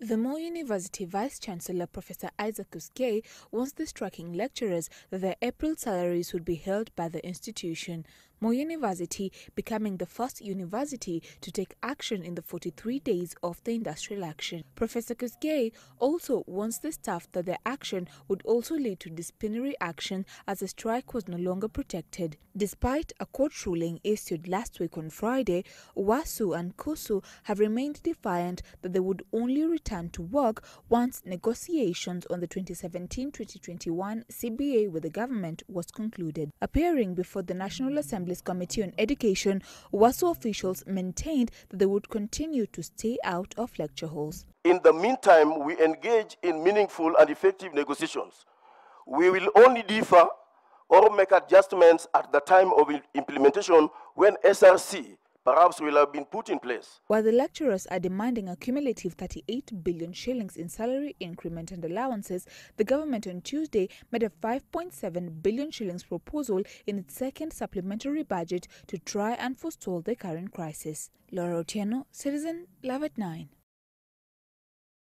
The Moi University Vice-Chancellor Professor Isaac Uskay wants the striking lecturers that their April salaries would be held by the institution. Moi University becoming the first university to take action in the 43 days of the industrial action. Professor Uskay also warns the staff that their action would also lead to disciplinary action as the strike was no longer protected. Despite a court ruling issued last week on Friday, UASU and KUSU have remained defiant that they would only return to work once negotiations on the 2017-2021 CBA with the government was concluded. Appearing before the National Assembly's Committee on Education, UASU officials maintained that they would continue to stay out of lecture halls. In the meantime, we engage in meaningful and effective negotiations. We will only differ or make adjustments at the time of implementation when SRC perhaps will have been put in place. While the lecturers are demanding a cumulative 38 billion shillings in salary increment and allowances, the government on Tuesday made a 5.7 billion shillings proposal in its second supplementary budget to try and forestall the current crisis. Laura Otieno, Citizen, Live at 9.